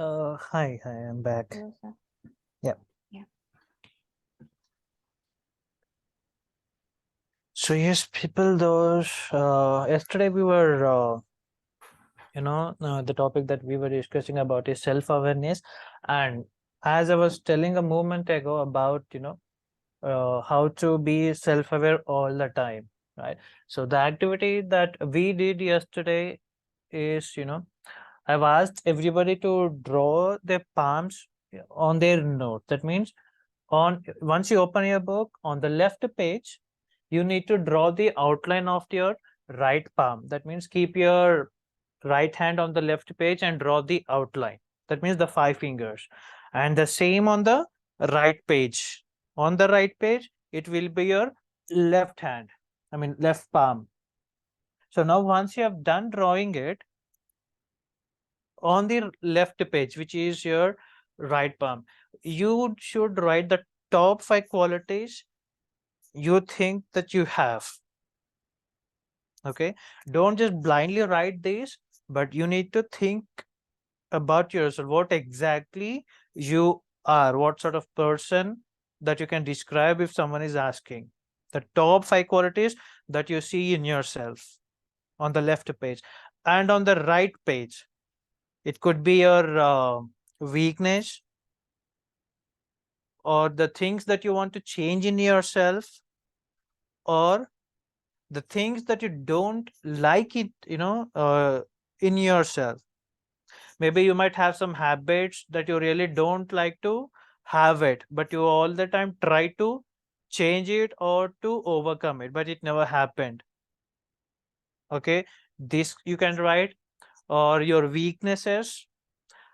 Hi, I'm back. Hello, sir. Yeah. Yeah. So yes, people, those yesterday we were, the topic that we were discussing about is self-awareness, and as I was telling a moment ago about, how to be self-aware all the time, right? So the activity that we did yesterday is, I've asked everybody to draw their palms on their note. That means on once you open your book on the left page, you need to draw the outline of your right palm. That means keep your right hand on the left page and draw the outline. That means the five fingers. And the same on the right page. On the right page, it will be your left hand, I mean left palm. So now once you have done drawing it on the left page, which is your right palm, you should write the top five qualities you think that you have. Okay, don't just blindly write these, but you need to think about yourself, what exactly you are, what sort of person that you can describe if someone is asking. The top five qualities that you see in yourself on the left page. And on the right page, it could be your weakness or the things that you want to change in yourself, or the things that you don't like it, in yourself. Maybe you might have some habits that you really don't like to have it, but you all the time try to change it or to overcome it, but it never happened. Okay, this you can write, or your weaknesses,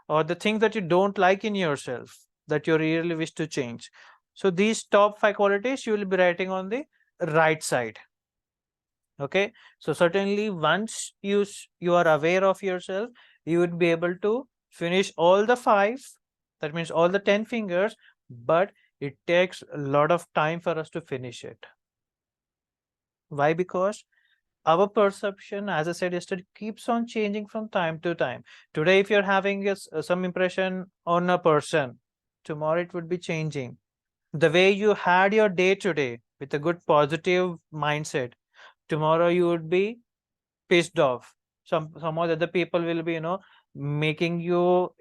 or the things that you don't like in yourself that you really wish to change. So these top five qualities you will be writing on the right side. Okay, so certainly once you are aware of yourself, you would be able to finish all the five, that means all the 10 fingers, but it takes a lot of time for us to finish it. Why? Because our perception, as I said yesterday, keeps on changing from time to time. Today if you're having some impression on a person, tomorrow it would be changing. The way you had your day today with a good positive mindset, tomorrow you would be pissed off. Some of the other people will be, making you,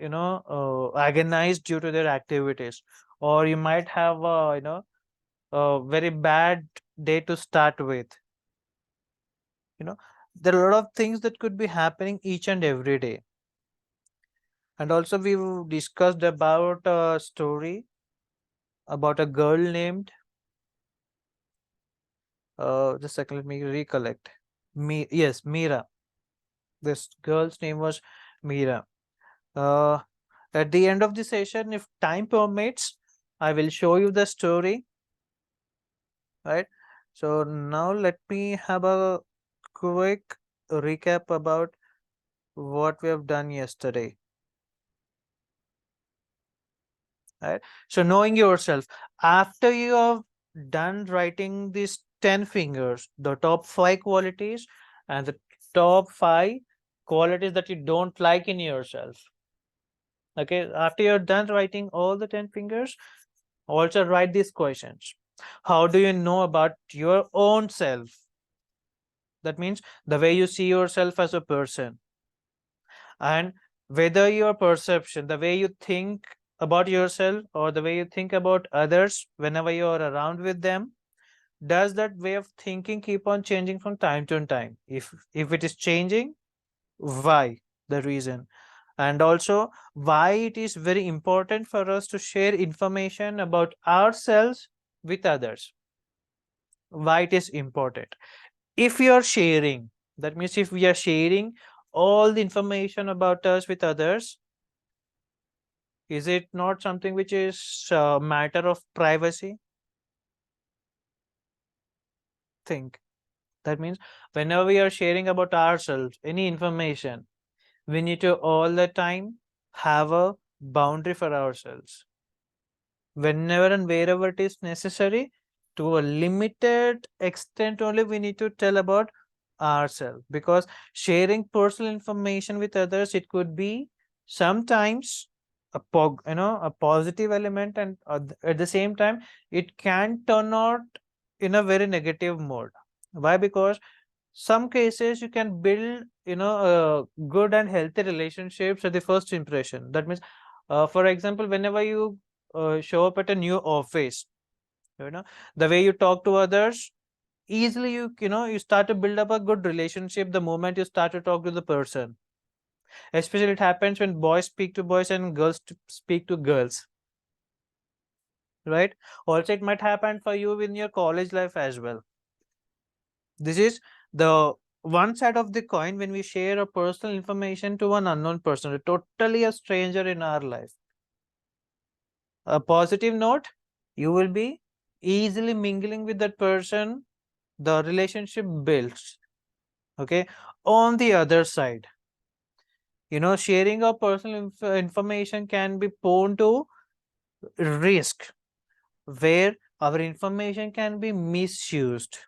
agonized due to their activities, or you might have a very bad day to start with. You know, there are a lot of things that could be happening each and every day. And also we've discussed about a story about a girl named, just a second, let me recollect. Yes, Mira. This girl's name was Mira. Uh, at the end of the session, if time permits, I will show you the story, right? So now let me have a quick recap about what we have done yesterday, right? So knowing yourself, after you have done writing these 10 fingers, the top five qualities and the top five qualities that you don't like in yourself. Okay, after you're done writing all the 10 fingers, also write these questions. How do you know about your own self? That means the way you see yourself as a person, and whether your perception, the way you think about yourself or the way you think about others whenever you are around with them, does that way of thinking keep on changing from time to time? If it is changing, why? The reason. And also why it is very important for us to share information about ourselves with others. Why it is important? If we are sharing, that means if we are sharing all the information about us with others, is it not something which is a matter of privacy? Think. That means whenever we are sharing about ourselves any information, we need to all the time have a boundary for ourselves. Whenever and wherever it is necessary, to a limited extent only we need to tell about ourselves, because sharing personal information with others, it could be sometimes a positive element, and at the same time it can turn out in a very negative mode. Why? Because some cases you can build good and healthy relationships at the first impression. That means, for example, whenever you show up at a new office, you know the way you talk to others, easily you start to build up a good relationship the moment you start to talk to the person. Especially it happens when boys speak to boys and girls speak to girls, right? Also it might happen for you in your college life as well. This is the one side of the coin when we share our personal information to an unknown person, totally a stranger in our life. A positive note, you will be easily mingling with that person, the relationship builds. Okay. On the other side, sharing our personal information can be prone to risk, where our information can be misused.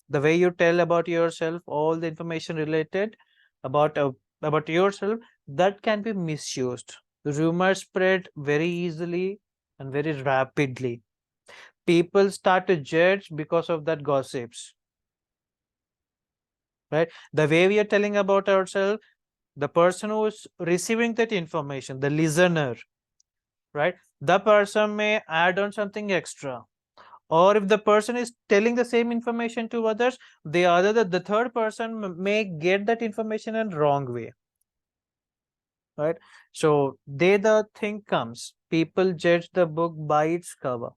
The way you tell about yourself, all the information related about about yourself, that can be misused. Rumors spread very easily and very rapidly. People start to judge because of that gossips, right? The way we are telling about ourselves, the person who is receiving that information, the listener, right, the person may add on something extra. Or if the person is telling the same information to others, the third person may get that information in wrong way, right? So the thing comes, people judge the book by its cover,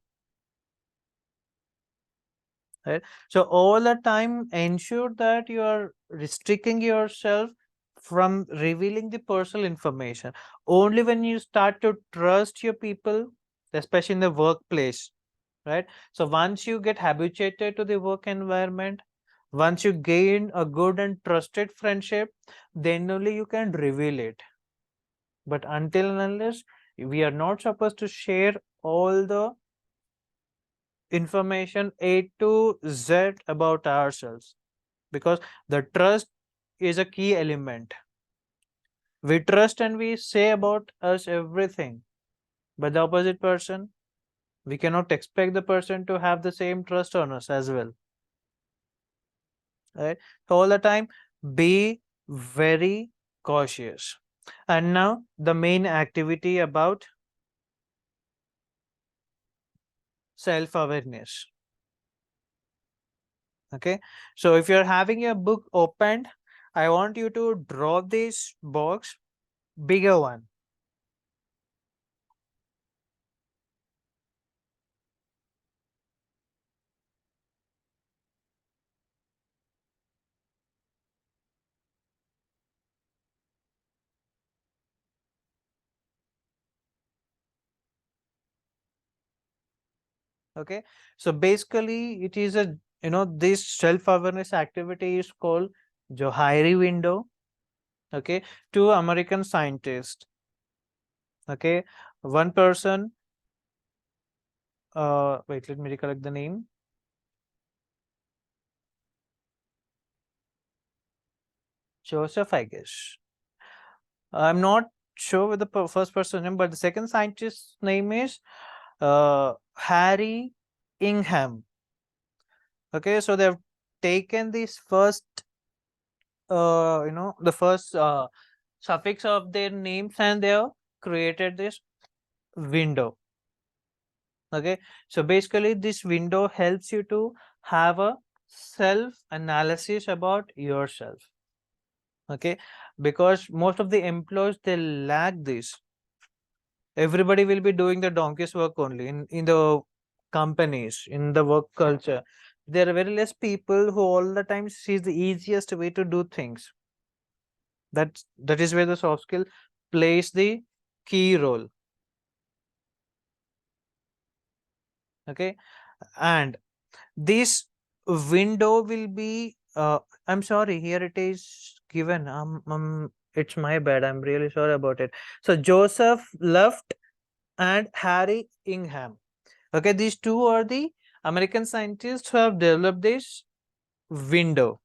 right? So all the time ensure that you are restricting yourself from revealing the personal information. Only when you start to trust your people, especially in the workplace, right? So once you get habituated to the work environment, once you gain a good and trusted friendship, then only you can reveal it. But until and unless, we are not supposed to share all the information A to Z about ourselves, because the trust is a key element. We trust and we say about us everything, but the opposite person, we cannot expect the person to have the same trust on us as well, right? So all the time be very cautious. And now the main activity about self-awareness. Okay, so if you're having your book opened, I want you to draw this box, bigger one. Okay, so basically it is a this self-awareness activity is called Johari window. Okay, two American scientists. Okay, one person, wait, let me recollect the name. Joseph, I guess. I'm not sure with the first person name, but the second scientist's name is Harry Ingham. Okay, so they've taken this first, the first suffix of their names, and they have created this window. Okay, so basically this window helps you to have a self analysis about yourself. Okay, because most of the employees, they lack this. Everybody will be doing the donkey's work only in the companies, in the work culture. There are very less people who all the time sees the easiest way to do things. That is where the soft skill plays the key role. Okay, and this window will be I'm sorry, here it is given, it's my bad, I'm really sorry about it. So Joseph Luft and Harry Ingham. Okay, these two are the American scientists who have developed this window.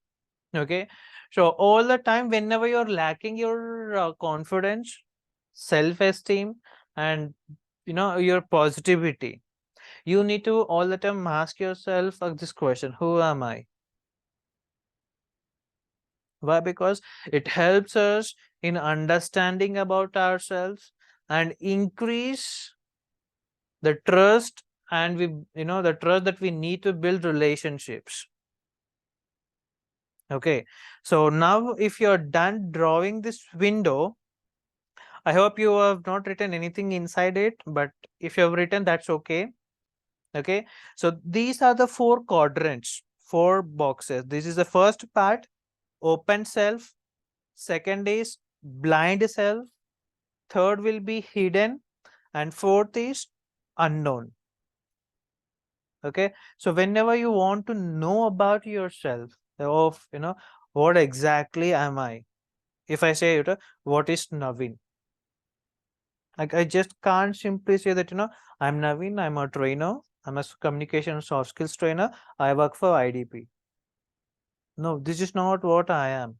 Okay, so all the time, whenever you're lacking your confidence, self-esteem, and your positivity. You need to all the time ask yourself this question: who am I? Why? Because it helps us in understanding about ourselves and increase the trust, and the trust that we need to build relationships. Okay, so now if you're done drawing this window, I hope you have not written anything inside it, but if you have written, that's okay. Okay, so these are the four quadrants, four boxes. This is the first part: open self. Second is blind self. Third will be hidden, and fourth is unknown. Okay, so whenever you want to know about yourself, of what exactly am I? If I say what is Naveen, like I just can't simply say that I'm Naveen, I'm a trainer, I'm a communication and soft skills trainer, I work for IDP. No, this is not what I am.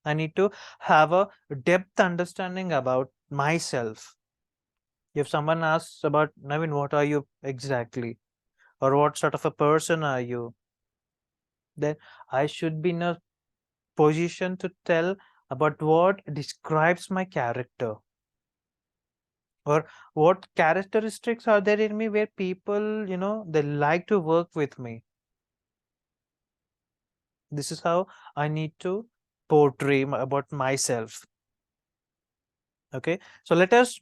I need to have a depth understanding about myself. If someone asks about Naveen, what are you exactly, or what sort of a person are you, then I should be in a position to tell about what describes my character, or what characteristics are there in me where people they like to work with me. This is how I need to portray about myself. Okay, so let us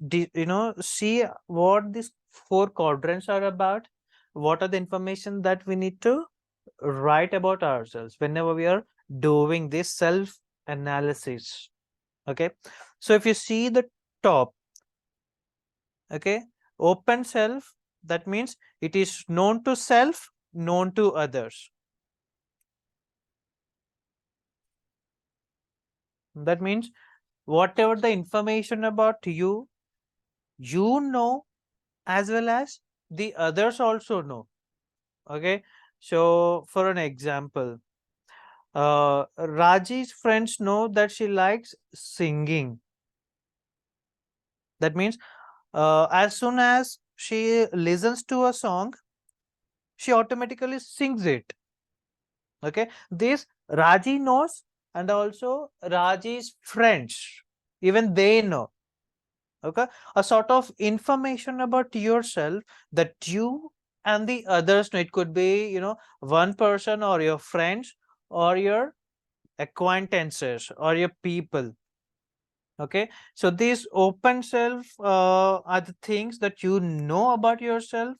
see what these four quadrants are about. What are the information that we need to write about ourselves whenever we are doing this self analysis. Okay, so if you see the top, okay, open self, that means it is known to self, known to others. That means whatever the information about you, you know, as well as the others also know. Okay, so for an example, Raji's friends know that she likes singing. That means as soon as she listens to a song, she automatically sings it. Okay, this Raji knows, and also Raji's friends, even they know. Okay, a sort of information about yourself that you and the others know. It could be one person, or your friends, or your acquaintances, or your people. Okay, so these open self are the things that you know about yourself,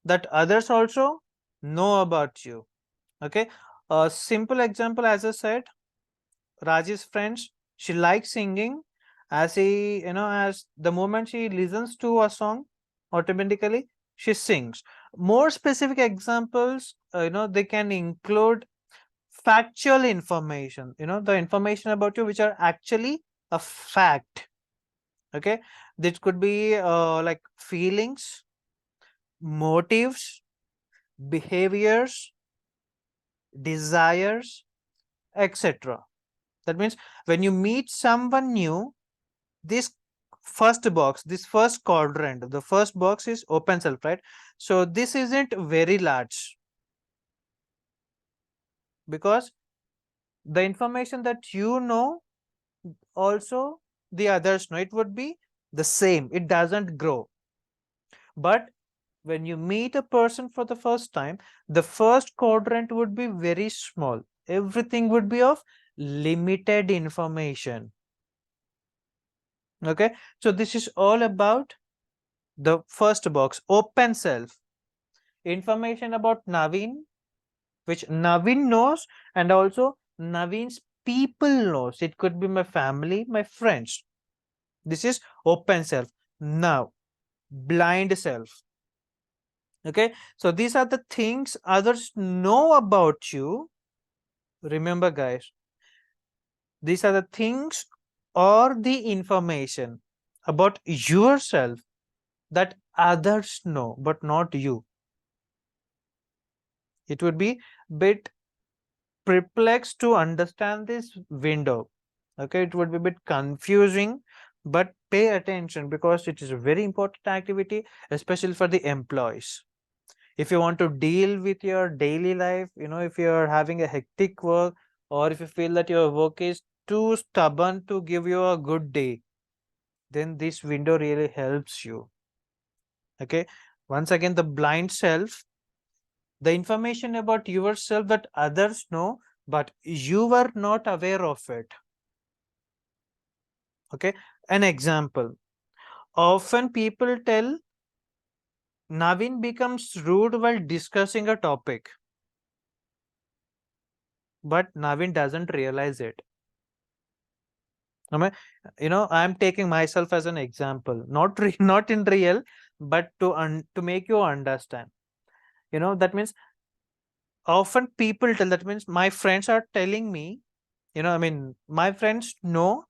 that others also know about you. Okay, a simple example, as I said, Raji's friends, she likes singing. As he, as the moment she listens to a song, automatically she sings. More specific examples, they can include factual information, the information about you which are actually a fact. Okay, this could be like feelings, motives, behaviors, desires, etc. That means when you meet someone new, this this first quadrant, the first box is open self, right? So this isn't very large, because the information that you know, also the others know, it would be the same, it doesn't grow. But when you meet a person for the first time, the first quadrant would be very small. Everything would be of limited information. Okay, so this is all about the first box, open self. Information about Naveen, which Naveen knows, and also Naveen's people knows. It could be my family, my friends. This is open self. Now, blind self. Okay, so these are the things others know about you. Remember, guys, these are the things or the information about yourself that others know, but not you. It would be bit perplexed to understand this window. Okay, it would be a bit confusing, but pay attention because it is a very important activity, especially for the employees. If you want to deal with your daily life, if you're having a hectic work, or if you feel that your work is too stubborn to give you a good day, then this window really helps you. Okay, once again, the blind self, the information about yourself that others know, but you were not aware of it. Okay, an example. Often people tell Navin becomes rude while discussing a topic, but Navin doesn't realize it. I mean, I'm taking myself as an example, not not in real, but to make you understand. That means often people tell, that means my friends are telling me, my friends know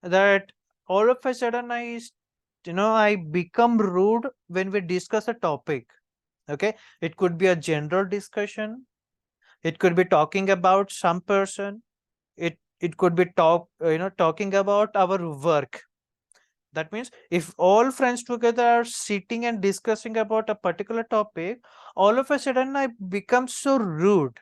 that all of a sudden I become rude when we discuss a topic. Okay, it could be a general discussion, it could be talking about some person, it could be talking about our work. That means if all friends together are sitting and discussing about a particular topic, all of a sudden I become so rude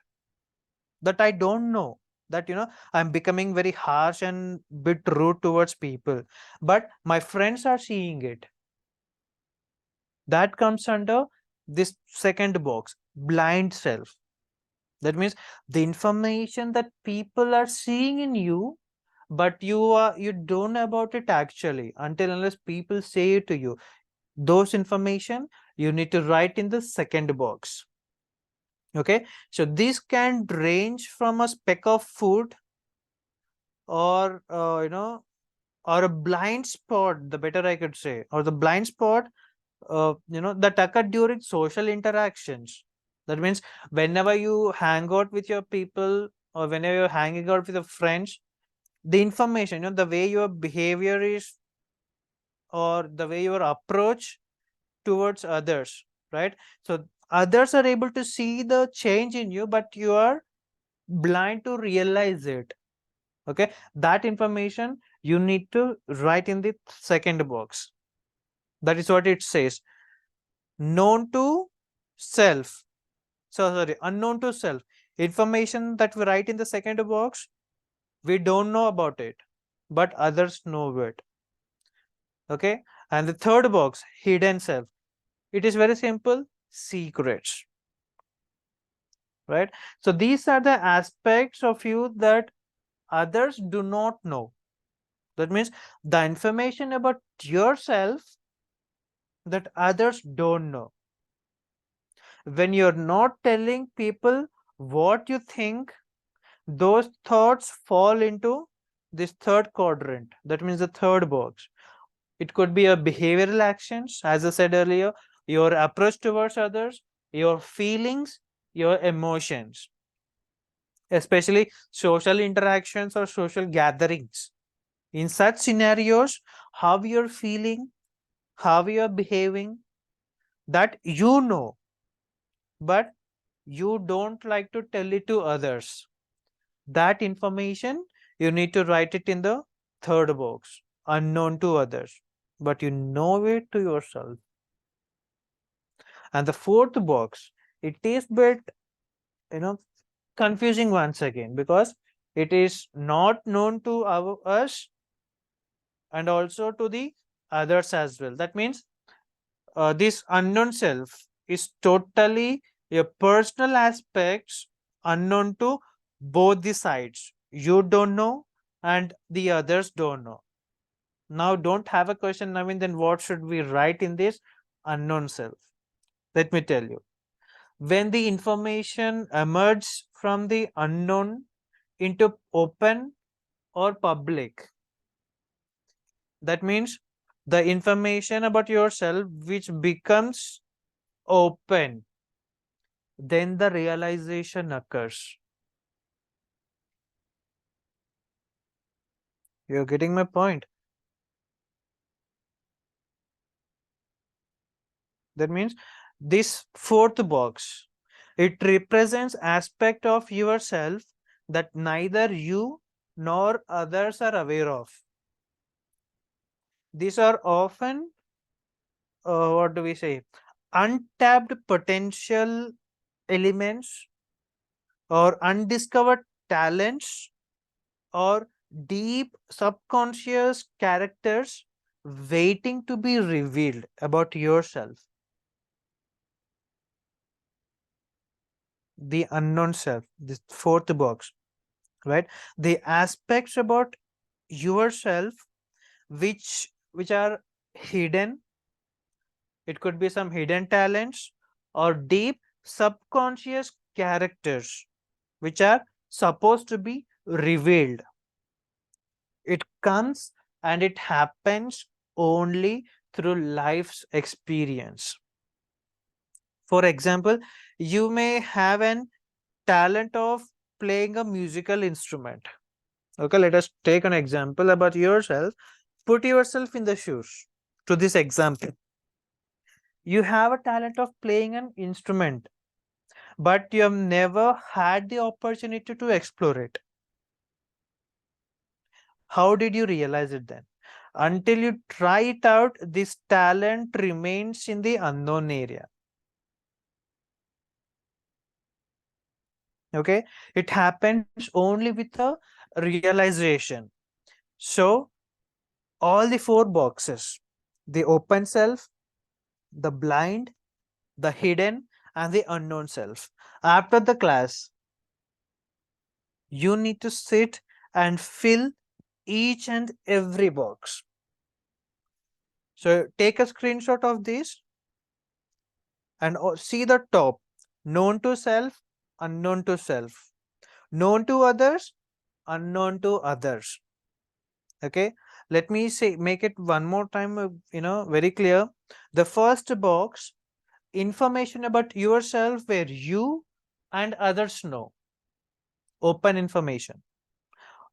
that I don't know that I'm becoming very harsh and bit rude towards people, but my friends are seeing it. That comes under this second box, blind self. That means the information that people are seeing in you, but you don't know about it actually until unless people say it to you. Those information you need to write in the second box. Okay, so this can range from a speck of food, or or a blind spot, the better I could say, or the blind spot that occur during social interactions. That means whenever you hang out with your people, or whenever you're hanging out with your friends, the information, the way your behavior is, or the way your approach towards others, right? So others are able to see the change in you, but you are blind to realize it. Okay, that information you need to write in the second box. That is what it says. Known to self. So sorry, unknown to self. Information that we write in the second box, we don't know about it, but others know it. Okay, and the third box, hidden self. It is very simple, secrets. Right? So these are the aspects of you that others do not know. That means the information about yourself that others don't know. When you're not telling people what you think, those thoughts fall into this third quadrant. That means the third box. It could be your behavioral actions, as I said earlier, your approach towards others, your feelings, your emotions, especially social interactions or social gatherings. In such scenarios, how you're feeling, how you're behaving, that but you don't like to tell it to others. That information, you need to write it in the third box, unknown to others, but you know it to yourself. And the fourth box, it is bit, you know, confusing once again, because it is not known to us and also to the others as well. That means this unknown self is totally your personal aspects, unknown to both the sides. You don't know and the others don't know. Now don't have a question, Naveen, then what should we write in this unknown self? Let me tell you. When the information emerges from the unknown into open or public, that means the information about yourself which becomes open, then the realization occurs. You're getting my point. That means this fourth box, it represents aspect of yourself that neither you nor others are aware of. These are often, what do we say, untapped potential elements or undiscovered talents or deep subconscious characters waiting to be revealed about yourself. The unknown self, this fourth box, right? The aspects about yourself which are hidden. It could be some hidden talents or deep subconscious characters which are supposed to be revealed. It comes and it happens only through life's experience. For example, you may have an talent of playing a musical instrument. Okay, let us take an example about yourself. Put yourself in the shoes to this example. You have a talent of playing an instrument, but you have never had the opportunity to explore it. How did you realize it then? Until you try it out, this talent remains in the unknown area. Okay, it happens only with a realization. So, all the four boxes, the open self, the blind, the hidden, and the unknown self. After the class, you need to sit and fill each and every box. So take a screenshot of this and see the top: known to self, unknown to self, known to others, unknown to others. Okay, let me say, make it one more time, very clear. The first box: information about yourself where you and others know, open information.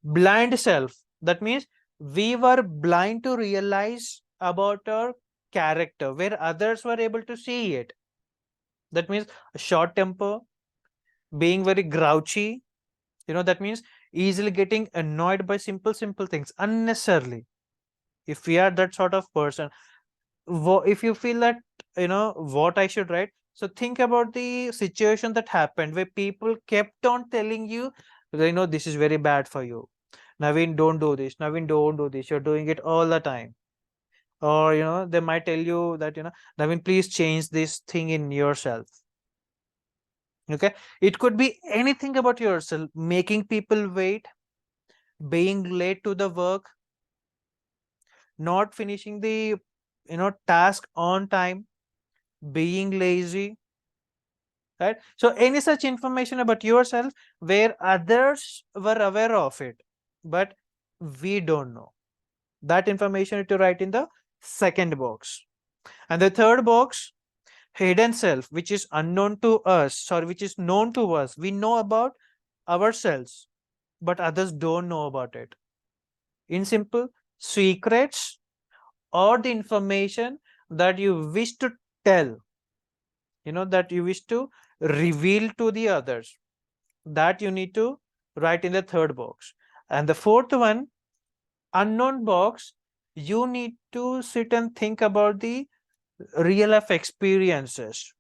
Blind self, that means we were blind to realize about our character where others were able to see it. That means a short temper, being very grouchy, that means easily getting annoyed by simple things unnecessarily. If we are that sort of person, if you feel that, what I should write, so think about the situation that happened where people kept on telling you, this is very bad for you. Naveen, don't do this. Naveen, don't do this. You're doing it all the time. Or, they might tell you that, Naveen, please change this thing in yourself. Okay. It could be anything about yourself: making people wait, being late to the work, not finishing the, task on time, being lazy, right? So any such information about yourself where others were aware of it, but we don't know. That information to write in the second box. And the third box: hidden self, which is unknown to us, sorry, which is known to us. We know about ourselves, but others don't know about it. In simple, secrets or the information that you wish to tell, that you wish to reveal to the others, that you need to write in the third box. And the fourth one, unknown box, you need to sit and think about the real life experiences.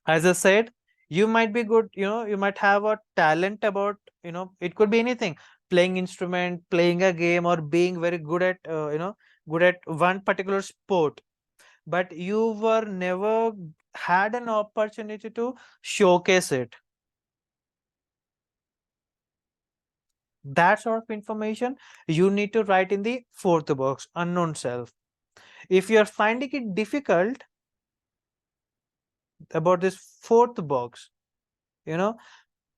As I said, you might be good, you might have a talent about, it could be anything: playing instrument, playing a game, or being very good at, good at one particular sport, but you were never had an opportunity to showcase it. That sort of information you need to write in the fourth box, unknown self. If you are finding it difficult about this fourth box, you know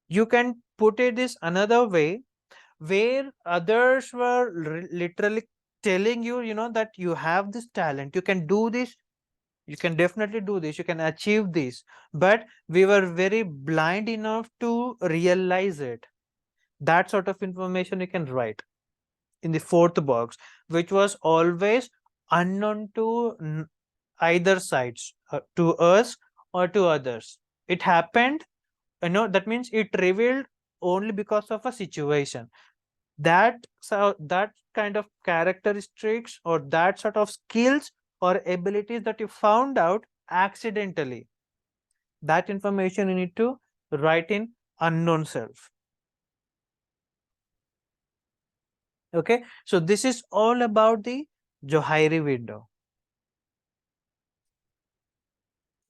you can put it this another way, where others were literally telling you, that you have this talent, you can do this, you can definitely do this, you can achieve this, but we were very blind enough to realize it. That sort of information you can write in the fourth box, which was always unknown to either sides, to us or to others. It happened, that means it revealed only because of a situation. That kind of characteristics or that sort of skills or abilities that you found out accidentally, that information you need to write in unknown self. Okay, so this is all about the Johari window.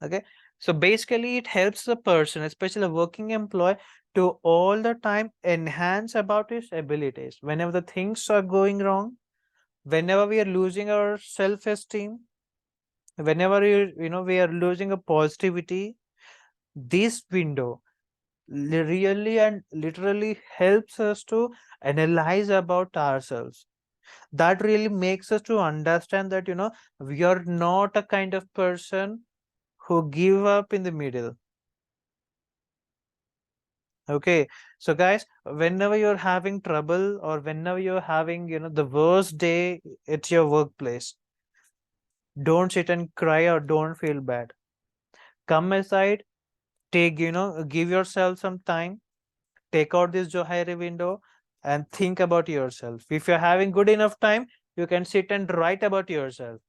Okay, so basically it helps the person, especially a working employee, to all the time enhance about his abilities whenever the things are going wrong, whenever we are losing our self-esteem, whenever we are losing a positivity. This window really and literally helps us to analyze about ourselves. That really makes us to understand that we are not a kind of person who give up in the middle. Okay, so guys, whenever you're having trouble or whenever you're having the worst day at your workplace, don't sit and cry or don't feel bad. Come aside, take give yourself some time, take out this Johari window and think about yourself. If you're having good enough time, you can sit and write about yourself.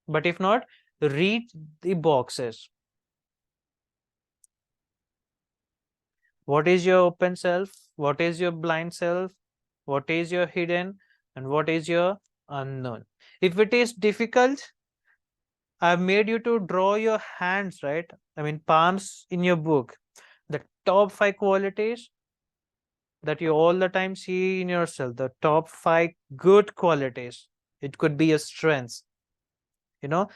But if not, read the boxes. What is your open self? What is your blind self? What is your hidden? And what is your unknown? If it is difficult, I've made you to draw your hands, right? I mean, palms in your book. The top 5 qualities that you all the time see in yourself, the top 5 good qualities. It could be a strength, you know,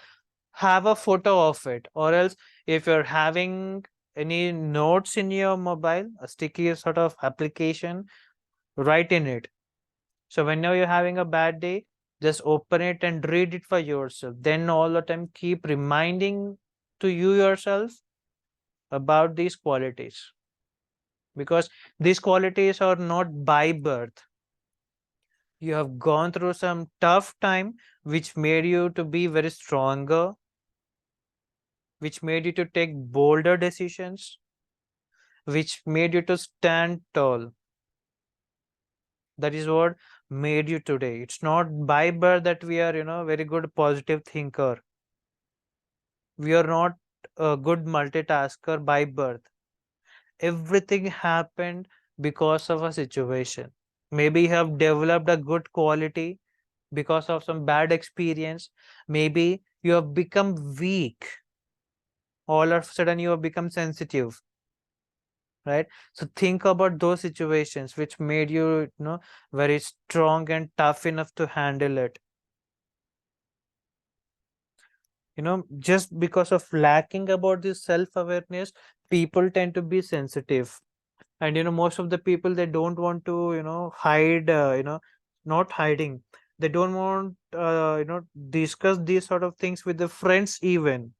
have a photo of it, or else if you're having any notes in your mobile, a sticky sort of application, write in it. So whenever you're having a bad day, just open it and read it for yourself. Then all the time keep reminding to you yourself about these qualities, because these qualities are not by birth. You have gone through some tough time which made you to be very stronger, which made you to take bolder decisions, which made you to stand tall. That is what made you today. It's not by birth that we are very good positive thinker. We are not a good multitasker by birth. Everything happened because of a situation. Maybe you have developed a good quality because of some bad experience. Maybe you have become weak. All of a sudden, you have become sensitive, right? So think about those situations which made you, very strong and tough enough to handle it. Just because of lacking about this self-awareness, people tend to be sensitive. And most of the people, they don't want to hide, not hiding, they don't want discuss these sort of things with the friends. Even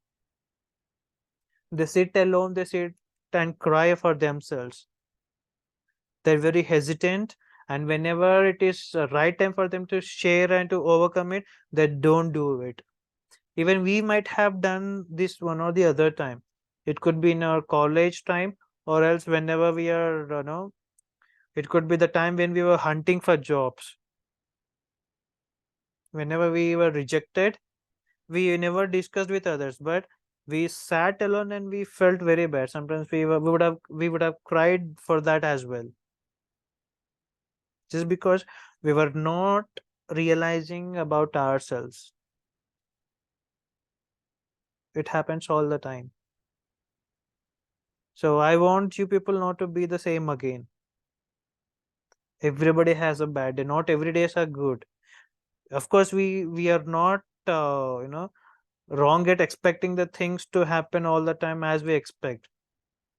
they sit alone, they sit and cry for themselves. They're very hesitant, and whenever it is the right time for them to share and to overcome it, they don't do it. Even we might have done this one or the other time. It could be in our college time, or else whenever we are it could be the time when we were hunting for jobs. Whenever we were rejected, we never discussed with others, but we sat alone and we felt very bad. Sometimes we would have cried for that as well, just because we were not realizing about ourselves. It happens all the time. So I want you people not to be the same again. Everybody has a bad day. Not every days are good. Of course, we are not wrong at expecting the things to happen all the time as we expect.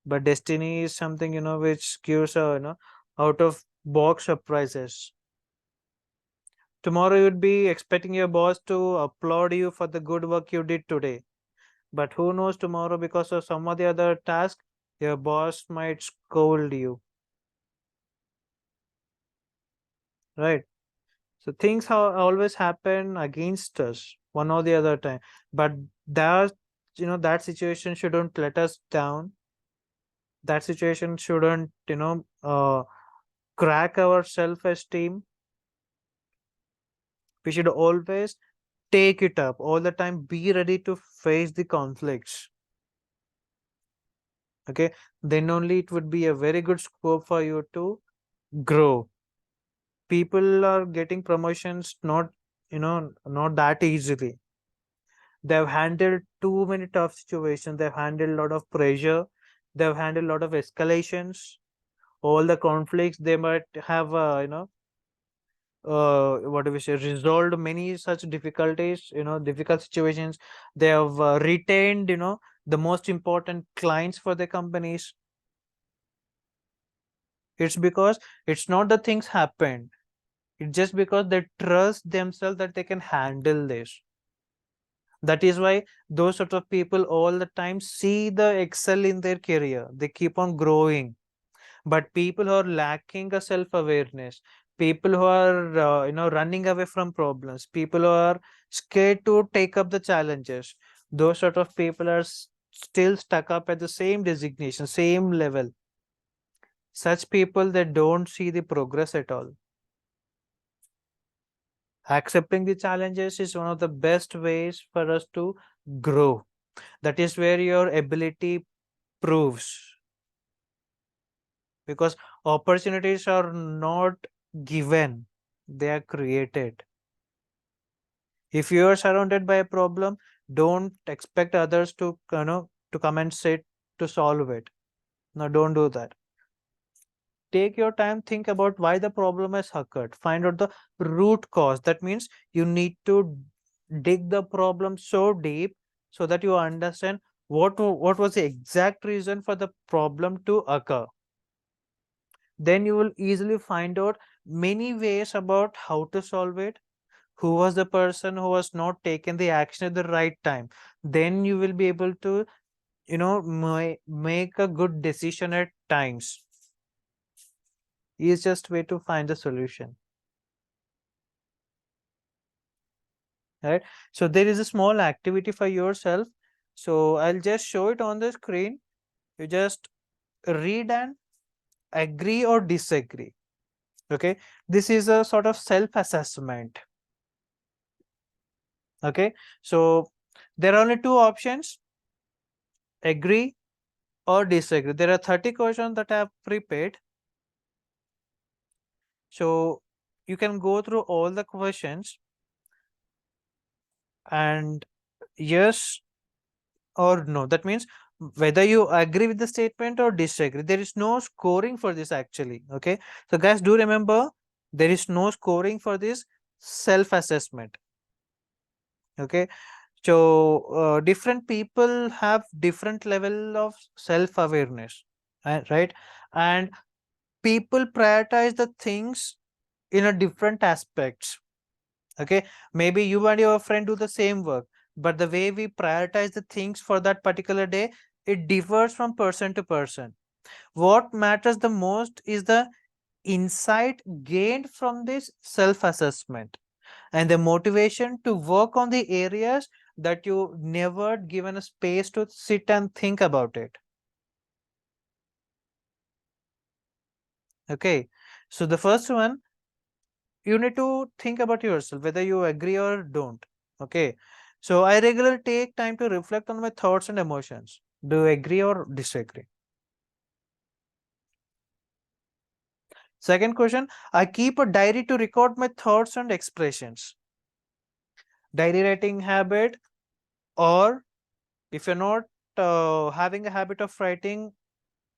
But destiny is something which gives out of box surprises. Tomorrow you'd be expecting your boss to applaud you for the good work you did today. But who knows, tomorrow, because of some of the other task, your boss might scold you, right? So things always happen against us one or the other time. But that that situation shouldn't let us down. That situation shouldn't crack our self-esteem. We should always take it up all the time, be ready to face the conflicts. Okay, then only it would be a very good scope for you to grow. People are getting promotions not, not that easily. They've handled too many tough situations, they've handled a lot of pressure, they've handled a lot of escalations, all the conflicts they might have, what do we say, resolved many such difficulties, difficult situations. They have retained, the most important clients for the companies. It's because it's not the things happened, it's just because they trust themselves that they can handle this. That is why those sort of people all the time see the excel in their career, they keep on growing. But people who are lacking a self awareness, people who are running away from problems, people who are scared to take up the challenges, those sort of people are still stuck up at the same designation, same level. Such people, they don't see the progress at all. Accepting the challenges is one of the best ways for us to grow. That is where your ability proves, because opportunities are not given, they are created. If you are surrounded by a problem, don't expect others to, to come and sit to solve it. No, don't do that. Take your time, think about why the problem has occurred, find out the root cause. That means you need to dig the problem so deep so that you understand what was the exact reason for the problem to occur. Then you will easily find out many ways about how to solve it, who was the person who was not taking the action at the right time. Then you will be able to, make a good decision at times. Easiest way to find the solution, right? So there is a small activity for yourself, so I'll just show it on the screen. You just read and agree or disagree. Okay, this is a sort of self assessment. Okay, so there are only two options: agree or disagree. There are 30 questions that I have prepared, so you can go through all the questions and yes or no. That means whether you agree with the statement or disagree. There is no scoring for this actually. Okay, so guys, do remember there is no scoring for this self assessment. Okay, so different people have different level of self awareness, right? And people prioritize the things in a different aspects. Okay, maybe you and your friend do the same work, but the way we prioritize the things for that particular day, it differs from person to person. What matters the most is the insight gained from this self assessment and the motivation to work on the areas that you never given a space to sit and think about it. Okay, so the first one, you need to think about yourself whether you agree or don't. Okay, so I regularly take time to reflect on my thoughts and emotions. Do you agree or disagree? Second question, I keep a diary to record my thoughts and expressions. Diary writing habit, or if you're not having a habit of writing,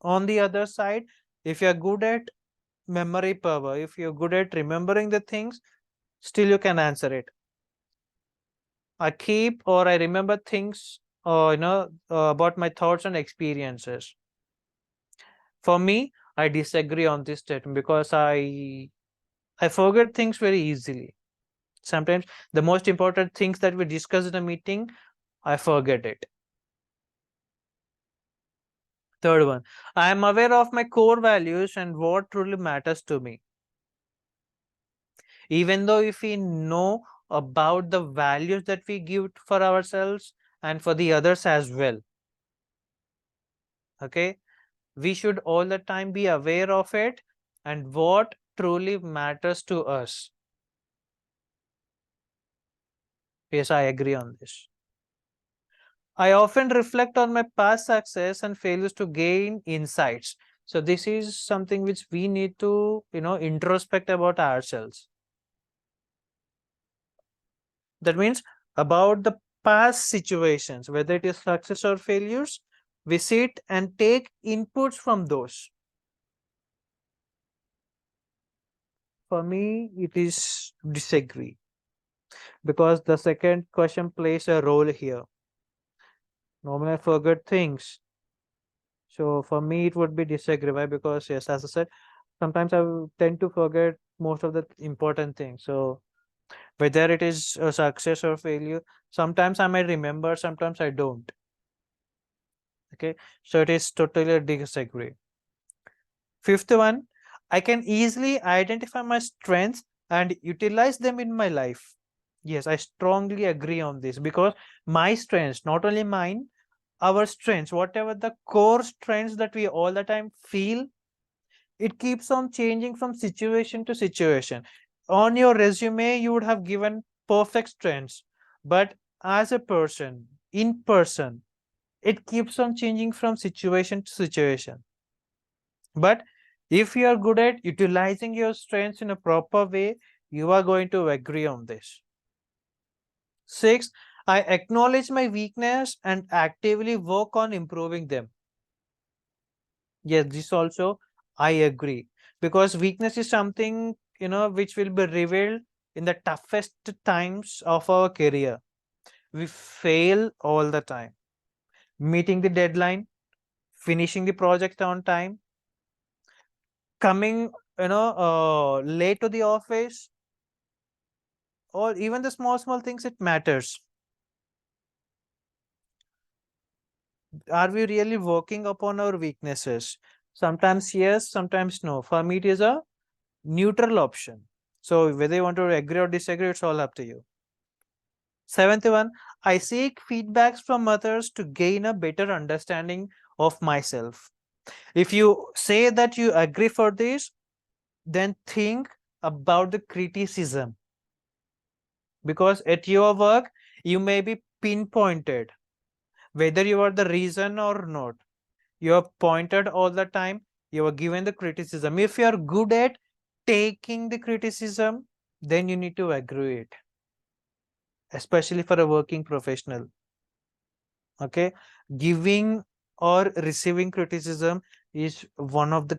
on the other side, if you're good at memory power, if you're good at remembering the things, still you can answer it. I keep or I remember things, about my thoughts and experiences. For me, I disagree on this statement because I forget things very easily. Sometimes the most important things that we discuss in a meeting, I forget it. Third one, I am aware of my core values and what truly matters to me. Even though if we know about the values that we give for ourselves and for the others as well, okay, we should all the time be aware of it and what truly matters to us. Yes, I agree on this. I often reflect on my past success and failures to gain insights. So this is something which we need to, introspect about ourselves. That means about the past situations, whether it is success or failures, we sit and take inputs from those. For me, it is disagree, because the second question plays a role here. Normally, I forget things. So for me, it would be disagree. Why? Because yes, as I said, sometimes I will tend to forget most of the important things. So whether it is a success or failure, sometimes I might remember, sometimes I don't. Okay, so it is totally a disagree. Fifth one, I can easily identify my strengths and utilize them in my life. Yes, I strongly agree on this, because my strengths, not only mine, our strengths, whatever the core strengths that we all the time feel, it keeps on changing from situation to situation. On your resume, you would have given perfect strengths, but as a person, in person, it keeps on changing from situation to situation. But if you are good at utilizing your strengths in a proper way, you are going to agree on this. Six, I acknowledge my weakness and actively work on improving them. Yes, this also I agree, because weakness is something, which will be revealed in the toughest times of our career. We fail all the time. Meeting the deadline, finishing the project on time, coming, late to the office, or even the small things, it matters. Are we really working upon our weaknesses? Sometimes yes, sometimes no. For me, it is a neutral option. So whether you want to agree or disagree, it's all up to you. Seventh one, I seek feedbacks from others to gain a better understanding of myself. If you say that you agree for this, then think about the criticism, because at your work, you may be pinpointed, whether you are the reason or not. You are pointed all the time, you are given the criticism. If you are good at taking the criticism, then you need to agree it, especially for a working professional. Okay, giving or receiving criticism is one of the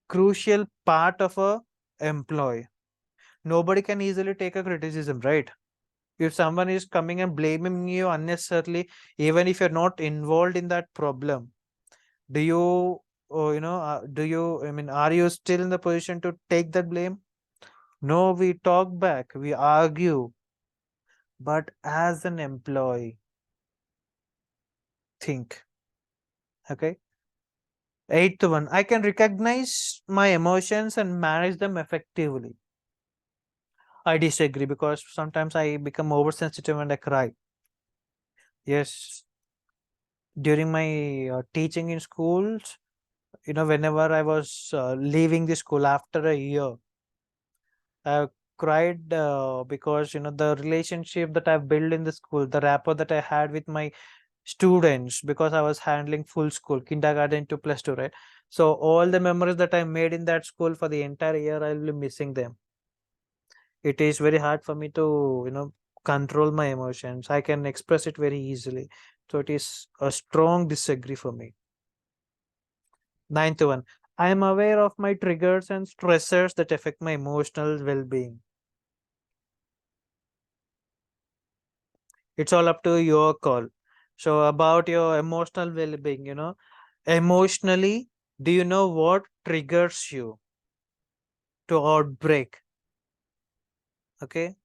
crucial part of a employee. Nobody can easily take a criticism, right? If someone is coming and blaming you unnecessarily, even if you're not involved in that problem, do you do you, I mean, are you still in the position to take that blame? No, we talk back, we argue. But as an employee, think. Okay. Eighth one, I can recognize my emotions and manage them effectively. I disagree, because sometimes I become oversensitive and I cry. Yes, during my teaching in schools, whenever I was leaving the school after a year, I cried, because the relationship that I've built in the school, the rapport that I had with my students, because I was handling full school, kindergarten to plus two, right? So all the memories that I made in that school for the entire year, I'll be missing them. It is very hard for me to, control my emotions. I can express it very easily. So it is a strong disagree for me. Ninth one, I am aware of my triggers and stressors that affect my emotional well-being. It's all up to your call. So about your emotional well-being, emotionally, do you know what triggers you to outbreak? Okay,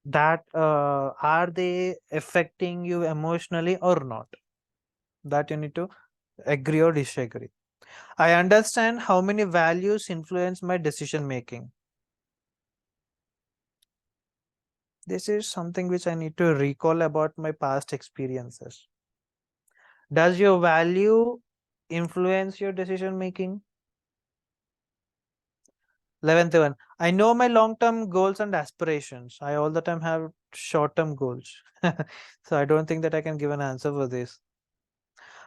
that are they affecting you emotionally or not? That you need to agree or disagree. I understand how many values influence my decision making. This is something which I need to recall about my past experiences. Does your value influence your decision making? 11th one. I know my long-term goals and aspirations. I all the time have short-term goals. So I don't think that I can give an answer for this.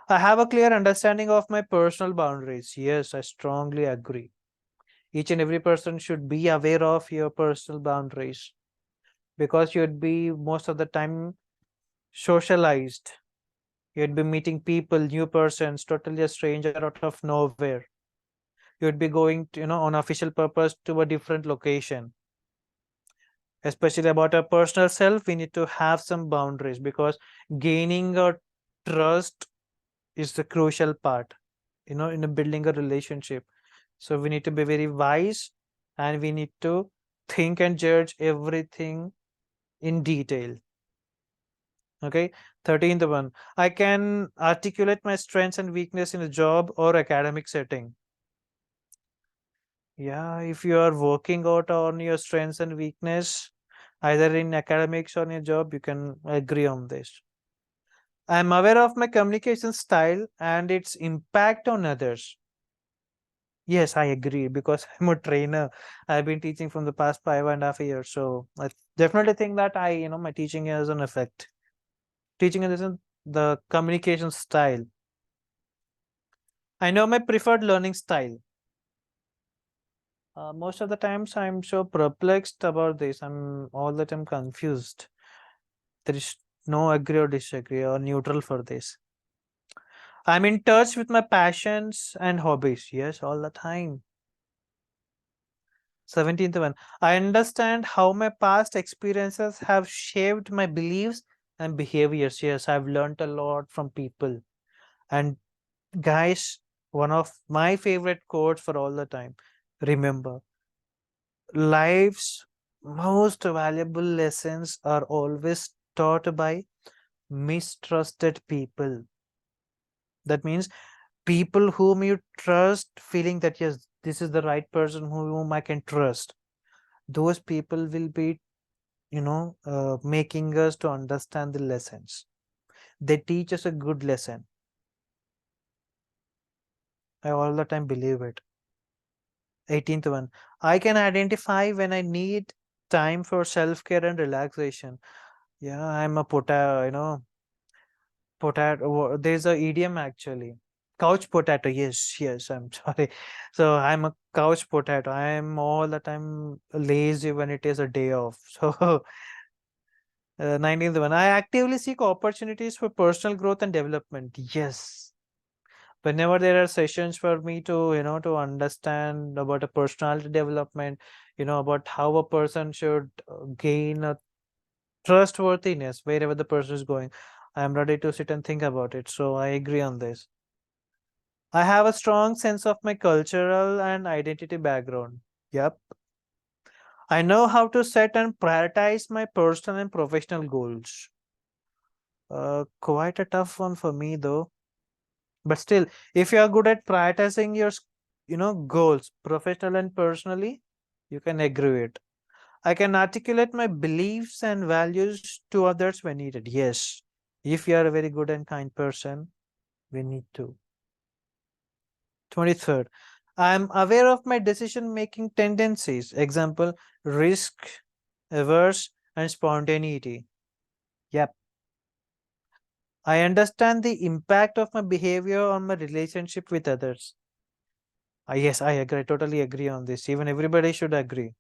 I have a clear understanding of my personal boundaries. Yes, I strongly agree. Each and every person should be aware of your personal boundaries because you'd be most of the time socialized. You'd be meeting people, new persons, totally a stranger out of nowhere. You'd be going, on official purpose to a different location. Especially about our personal self, we need to have some boundaries because gaining a trust is the crucial part, in a building a relationship. So we need to be very wise and we need to think and judge everything in detail. Okay. 13th one. I can articulate my strengths and weakness in a job or academic setting. Yeah, if you are working out on your strengths and weakness, either in academics or in your job, you can agree on this. I am aware of my communication style and its impact on others. Yes, I agree because I'm a trainer. I've been teaching from the past 5.5 years. So I definitely think that my teaching has an effect. Teaching is the communication style. I know my preferred learning style. Most of the times I'm so perplexed about this. I'm all the time confused. There is no agree or disagree or neutral for this. I'm in touch with my passions and hobbies. Yes, all the time. 17th one. I understand how my past experiences have shaped my beliefs and behaviors. Yes, I've learned a lot from people. And guys, one of my favorite quotes for all the time. Remember, life's most valuable lessons are always taught by mistrusted people. That means people whom you trust, feeling that yes, this is the right person whom I can trust. Those people will be, making us to understand the lessons. They teach us a good lesson. I all the time believe it. 18th one. I can identify when I need time for self-care and relaxation. Yeah, I'm a potato. There's a idiom actually. Couch potato. Yes, yes. I'm sorry. So I'm a couch potato. I'm all the time lazy when it is a day off. So 19th one. I actively seek opportunities for personal growth and development. Yes. Whenever there are sessions for me to, to understand about a personality development, about how a person should gain a trustworthiness wherever the person is going, I am ready to sit and think about it. So I agree on this. I have a strong sense of my cultural and identity background. Yep. I know how to set and prioritize my personal and professional goals. Quite a tough one for me though. But still, if you are good at prioritizing your, goals, professional and personally, you can agree it. I can articulate my beliefs and values to others when needed. Yes. If you are a very good and kind person, we need to. 23rd. I am aware of my decision making tendencies. Example, risk, averse, and spontaneity. Yep. I understand the impact of my behavior on my relationship with others. Yes, I agree. I totally agree on this. Even everybody should agree.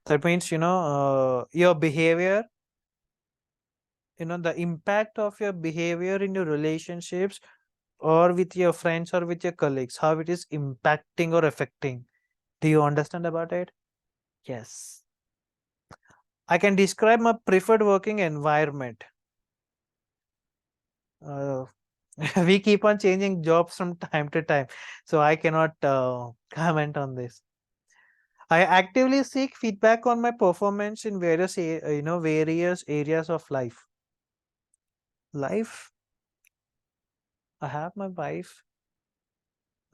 That means, your behavior, the impact of your behavior in your relationships or with your friends or with your colleagues, how it is impacting or affecting. Do you understand about it? Yes. I can describe my preferred working environment. Uh, we keep on changing jobs from time to time, so I cannot comment on this. I actively seek feedback on my performance in various areas of life. Life, I have my wife.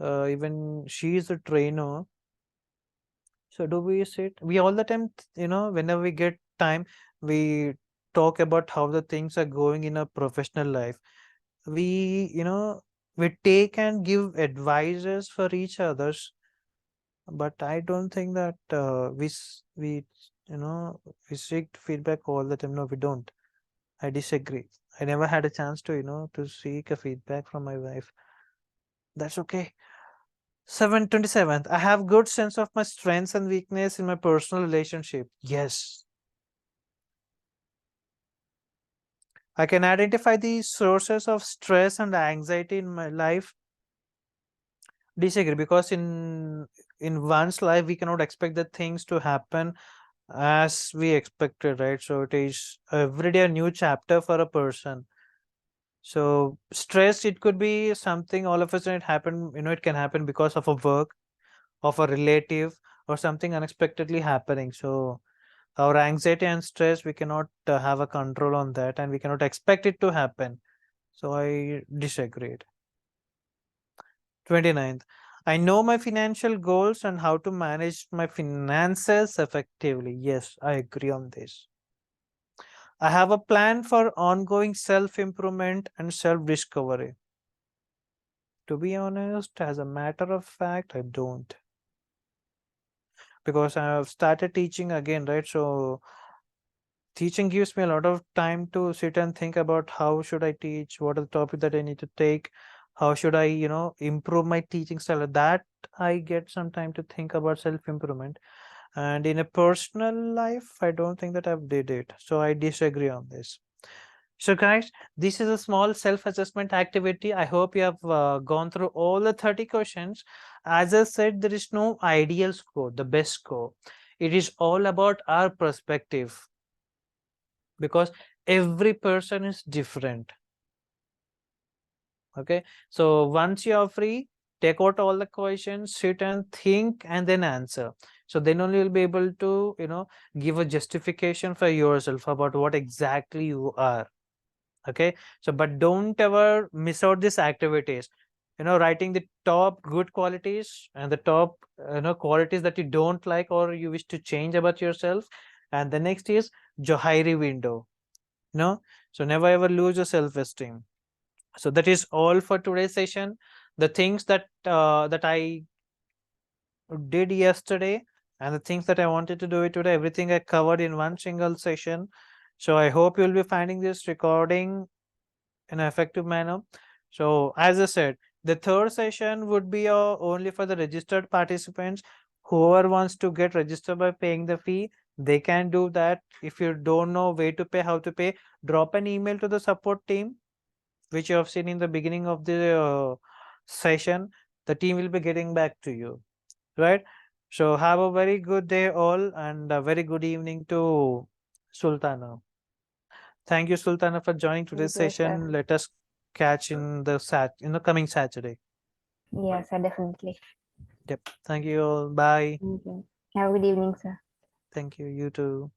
Even she is a trainer. So do we sit? We all the time, whenever we get time, we talk about how the things are going in a professional life. We, we take and give advices for each others but I don't think that we you know we seek feedback all the time. No, we don't. I disagree. I never had a chance to to seek a feedback from my wife. That's okay. 727th. I have good sense of my strengths and weakness in my personal relationship. Yes. I can identify the sources of stress and anxiety in my life. Disagree, because in one's life we cannot expect the things to happen as we expected, right? So it is every day a new chapter for a person. So stress, it could be something all of a sudden it happen, it can happen because of a work, of a relative, or something unexpectedly happening. So our anxiety and stress, we cannot have a control on that, and we cannot expect it to happen. So I disagreed. 29th. I know my financial goals and how to manage my finances effectively. Yes, I agree on this. I have a plan for ongoing self improvement and self discovery. To be honest, as a matter of fact, I don't. Because I have started teaching again, right? So teaching gives me a lot of time to sit and think about how should I teach, what are the topic that I need to take, how should I, improve my teaching style. That I get some time to think about self improvement. And in a personal life, I don't think that I've did it. So I disagree on this. So guys, this is a small self-assessment activity. I hope you have gone through all the 30 questions. As I said, there is no ideal score, the best score. It is all about our perspective, because every person is different. Okay, so once you are free, take out all the questions, sit and think, and then answer. So then only you'll be able to give a justification for yourself about what exactly you are. Okay, so but don't ever miss out these activities. Writing the top good qualities and the top qualities that you don't like or you wish to change about yourself. And the next is Johari window. So never ever lose your self-esteem. So that is all for today's session. The things that I did yesterday and the things that I wanted to do it today, everything I covered in one single session. So I hope you'll be finding this recording in an effective manner. So as I said, the third session would be only for the registered participants. Whoever wants to get registered by paying the fee, they can do that. If you don't know where to pay, how to pay, drop an email to the support team, which you have seen in the beginning of the session. The team will be getting back to you, right? So have a very good day all, and a very good evening to Sultana. Thank you, Sultana, for joining today's Thank you, sir. session. Let us catch in the coming Saturday. Yes, sir, definitely. Yep. Thank you all. Bye. Thank you. Have a good evening, sir. Thank you. You too.